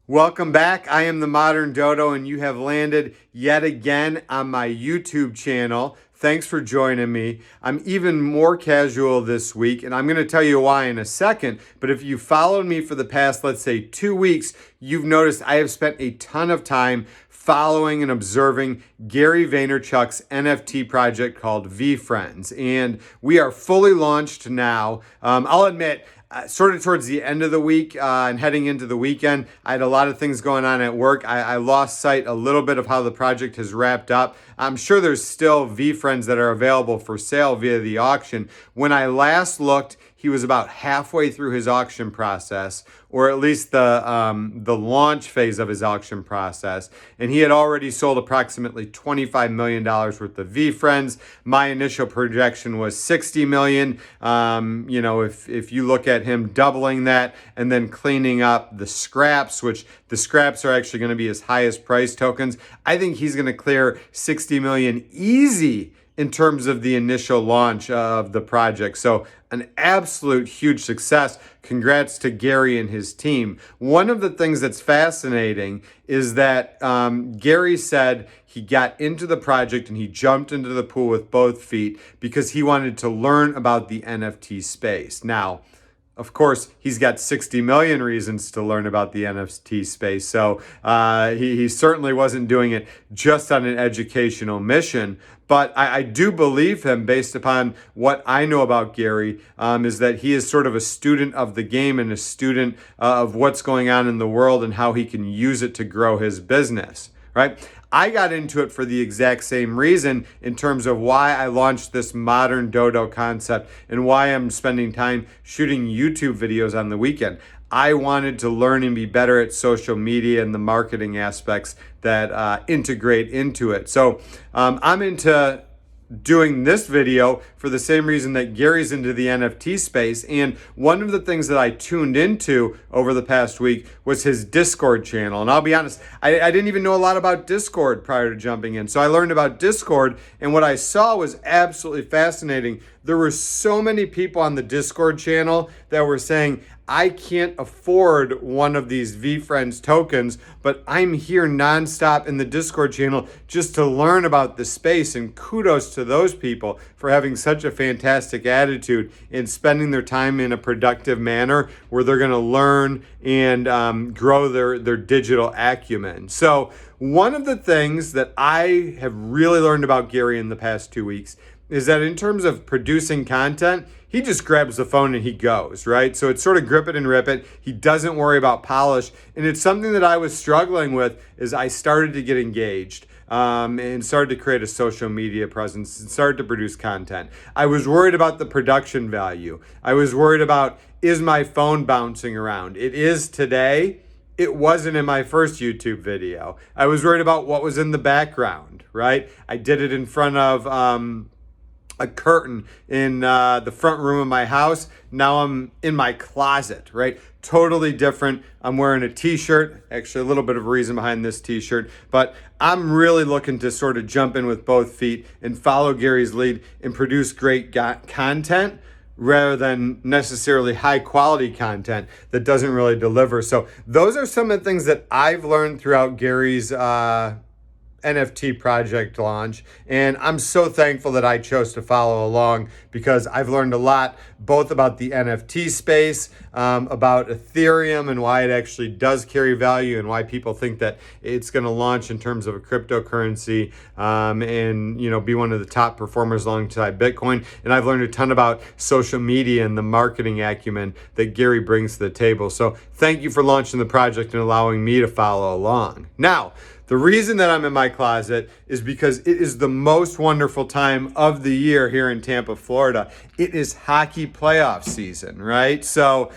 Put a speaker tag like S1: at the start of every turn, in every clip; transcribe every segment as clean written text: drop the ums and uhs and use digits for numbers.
S1: Welcome back. I am the Modern Dodo, and you have landed yet again on my YouTube channel. Thanks for joining me. I'm even more casual this week, and I'm going to tell you why in a second. But if you followed me for the past, let's say, 2 weeks, you've noticed I have spent a ton of time following and observing Gary Vaynerchuk's NFT project called VeeFriends. And we are fully launched now. I'll admit, sort of towards the end of the week and heading into the weekend, I had a lot of things going on at work. I lost sight a little bit of how the project has wrapped up. I'm sure there's still VeeFriends that are available for sale via the auction. When I last looked, he was about halfway through his auction process, or at least the launch phase of his auction process. And he had already sold approximately $25 million worth of VeeFriends. My initial projection was $60 million. If you look at him doubling that and then cleaning up the scraps, which the scraps are actually going to be his highest price tokens, I think he's going to clear $60 million easy in terms of the initial launch of the project. So an absolute huge success. Congrats to Gary and his team. One of the things that's fascinating is that Gary said he got into the project and he jumped into the pool with both feet because he wanted to learn about the NFT space. Now, of course, he's got 60 million reasons to learn about the NFT space. So he certainly wasn't doing it just on an educational mission. But I do believe him based upon what I know about Gary, is that he is sort of a student of the game and a student of what's going on in the world and how he can use it to grow his business, right? I got into it for the exact same reason in terms of why I launched this Modern Dodo concept and why I'm spending time shooting YouTube videos on the weekend. I wanted to learn and be better at social media and the marketing aspects that integrate into it. So I'm into doing this video for the same reason that Gary's into the NFT space. And one of the things that I tuned into over the past week was his Discord channel. And I'll be honest, I didn't even know a lot about Discord prior to jumping in. So I learned about Discord, and what I saw was absolutely fascinating. There were so many people on the Discord channel that were saying, I can't afford one of these VeeFriends tokens, but I'm here nonstop in the Discord channel just to learn about the space. And kudos to those people for having such a fantastic attitude and spending their time in a productive manner where they're going to learn and grow their digital acumen. So one of the things that I have really learned about Gary in the past 2 weeks is that in terms of producing content, he just grabs the phone and he goes, right? So it's sort of grip it and rip it. He doesn't worry about polish. And it's something that I was struggling with as I started to get engaged and started to create a social media presence and started to produce content. I was worried about the production value. I was worried about, is my phone bouncing around? It is today. It wasn't in my first YouTube video. I was worried about what was in the background, right? I did it in front of a curtain in the front room of my house. Now I'm in my closet, right? Totally different. I'm wearing a t-shirt, actually a little bit of a reason behind this t-shirt, but I'm really looking to sort of jump in with both feet and follow Gary's lead and produce great content rather than necessarily high quality content that doesn't really deliver. So those are some of the things that I've learned throughout Gary's NFT project launch, and I'm so thankful that I chose to follow along because I've learned a lot both about the NFT space, about Ethereum and why it actually does carry value and why people think that it's going to launch in terms of a cryptocurrency and be one of the top performers alongside Bitcoin. And I've learned a ton about social media and the marketing acumen that Gary brings to the table. So thank you for launching the project and allowing me to follow along. Now, the reason that I'm in my closet is because it is the most wonderful time of the year here in Tampa, Florida. It is hockey playoff season, right? So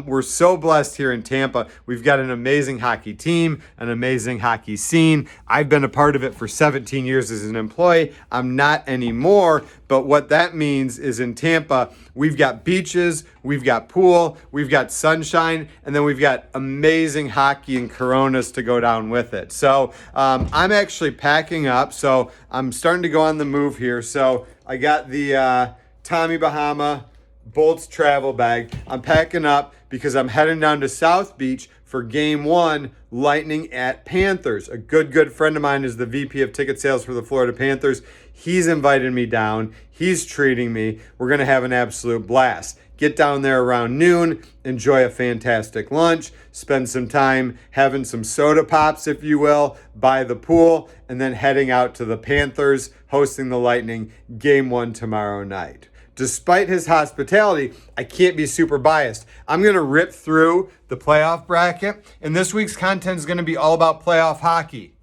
S1: we're so blessed here in Tampa. We've got an amazing hockey team, an amazing hockey scene. I've been a part of it for 17 years as an employee. I'm not anymore, but what that means is in Tampa, we've got beaches, we've got pool, we've got sunshine, and then we've got amazing hockey and Coronas to go down with it. So I'm actually packing up. So I'm starting to go on the move here. So I got the Tommy Bahama Bolts travel bag. I'm packing up because I'm heading down to South Beach for Game 1, Lightning at Panthers. A good friend of mine is the VP of ticket sales for the Florida Panthers. He's invited me down. He's treating me. We're going to have an absolute blast. Get down there around noon, enjoy a fantastic lunch, spend some time having some soda pops, if you will, by the pool, and then heading out to the Panthers, hosting the Lightning, Game 1 tomorrow night. Despite his hospitality, I can't be super biased. I'm going to rip through the playoff bracket, and this week's content is going to be all about playoff hockey.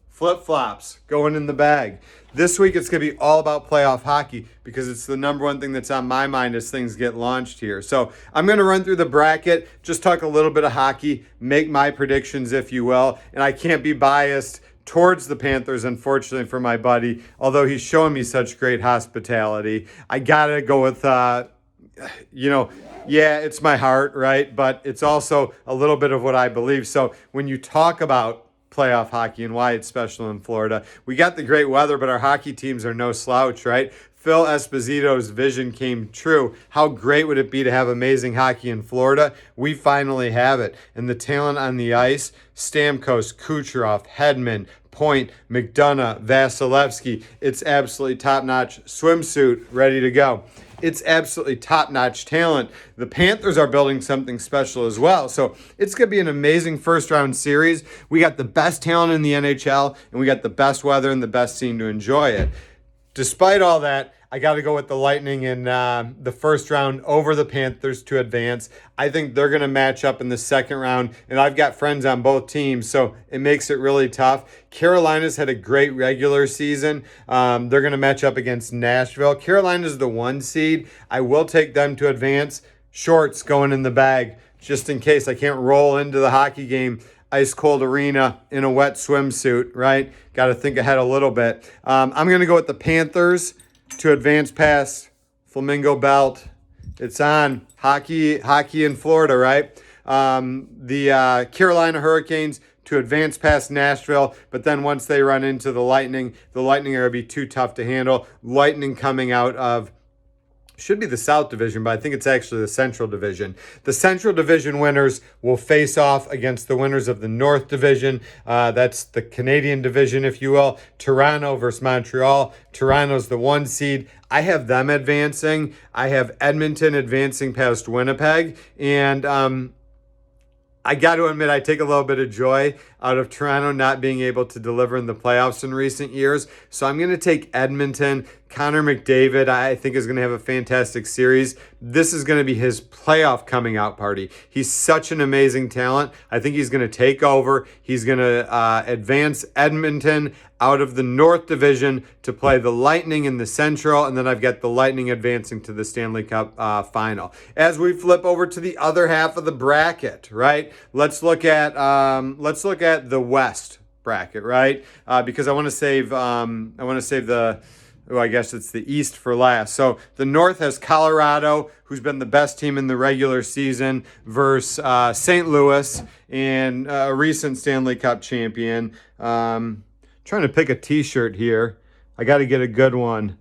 S1: Flip-flops going in the bag. This week it's going to be all about playoff hockey because it's the number one thing that's on my mind as things get launched here. So I'm going to run through the bracket, just talk a little bit of hockey, make my predictions, if you will, and I can't be biased towards the Panthers, unfortunately, for my buddy, although he's showing me such great hospitality. I got to go with, yeah, it's my heart, right? But it's also a little bit of what I believe. So when you talk about playoff hockey and why it's special in Florida, we got the great weather, but our hockey teams are no slouch, right? Phil Esposito's vision came true. How great would it be to have amazing hockey in Florida? We finally have it. And the talent on the ice, Stamkos, Kucherov, Hedman, Point, McDonough, Vasilevsky, it's absolutely top-notch swimsuit ready to go. It's absolutely top-notch talent. The Panthers are building something special as well. So it's going to be an amazing first-round series. We got the best talent in the NHL, and we got the best weather and the best scene to enjoy it. Despite all that, I got to go with the Lightning in the first round over the Panthers to advance. I think they're going to match up in the second round, and I've got friends on both teams, so it makes it really tough. Carolina's had a great regular season. They're going to match up against Nashville. Carolina's the 1 seed. I will take them to advance. Shorts going in the bag, just in case I can't roll into the hockey game ice cold arena in a wet swimsuit, right? Got to think ahead a little bit. I'm going to go with the Panthers to advance past Flamingo Belt. It's on. Hockey in Florida, right? The Carolina Hurricanes to advance past Nashville, but then once they run into the Lightning are going to be too tough to handle. Lightning coming out of should be the South Division, but I think it's actually the Central Division. The Central Division winners will face off against the winners of the North Division. That's the Canadian Division, if you will. Toronto versus Montreal. Toronto's the 1 seed. I have them advancing. I have Edmonton advancing past Winnipeg. And I got to admit, I take a little bit of joy out of Toronto not being able to deliver in the playoffs in recent years. So I'm going to take Edmonton. Connor McDavid, I think, is going to have a fantastic series. This is going to be his playoff coming out party. He's such an amazing talent. I think he's going to take over. He's going to advance Edmonton out of the North Division to play the Lightning in the Central, and then I've got the Lightning advancing to the Stanley Cup final. As we flip over to the other half of the bracket, right? Let's look at the West bracket, right? Because I want to save the. Oh, I guess it's the East for last. So the North has Colorado, who's been the best team in the regular season, versus St. Louis and a recent Stanley Cup champion. Trying to pick a t-shirt here. I got to get a good one.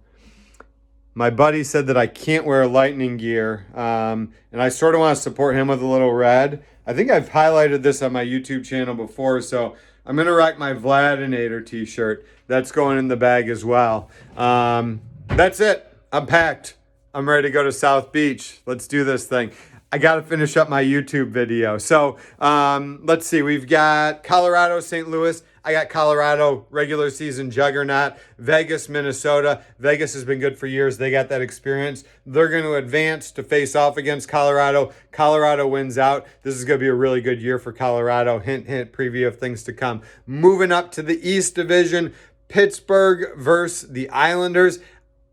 S1: My buddy said that I can't wear Lightning gear, and I sort of want to support him with a little red. I think I've highlighted this on my YouTube channel before, so I'm going to rock my Vladinator t-shirt. That's going in the bag as well. That's it. I'm packed. I'm ready to go to South Beach. Let's do this thing. I got to finish up my YouTube video. So let's see. We've got Colorado, St. Louis. I got Colorado, regular season juggernaut. Vegas, Minnesota. Vegas has been good for years. They got that experience. They're going to advance to face off against Colorado. Colorado wins out. This is going to be a really good year for Colorado. Hint, hint, preview of things to come. Moving up to the East Division, Pittsburgh versus the Islanders.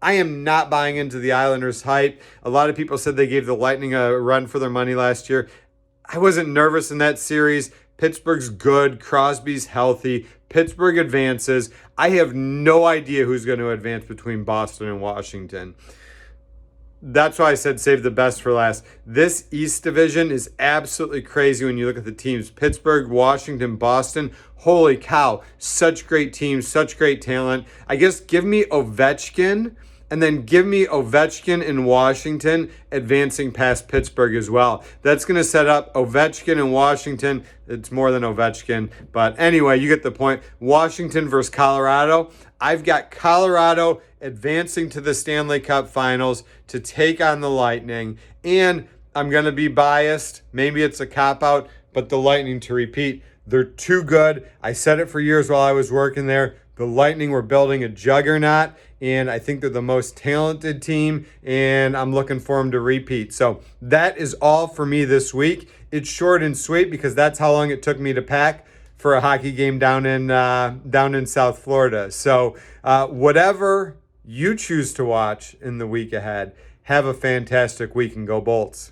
S1: I am not buying into the Islanders' hype. A lot of people said they gave the Lightning a run for their money last year. I wasn't nervous in that series. Pittsburgh's good. Crosby's healthy. Pittsburgh advances. I have no idea who's going to advance between Boston and Washington. That's why I said save the best for last. This East Division is absolutely crazy when you look at the teams. Pittsburgh, Washington, Boston. Holy cow. Such great teams, such great talent. I guess give me Ovechkin And then give me Ovechkin in Washington advancing past Pittsburgh as well. That's going to set up Ovechkin in Washington. It's more than Ovechkin. But anyway, you get the point. Washington versus Colorado. I've got Colorado advancing to the Stanley Cup Finals to take on the Lightning. And I'm going to be biased. Maybe it's a cop-out, but the Lightning to repeat. They're too good. I said it for years while I was working there. The Lightning were building a juggernaut, and I think they're the most talented team, and I'm looking for them to repeat. So that is all for me this week. It's short and sweet because that's how long it took me to pack for a hockey game down in South Florida. So whatever you choose to watch in the week ahead, have a fantastic week and go Bolts.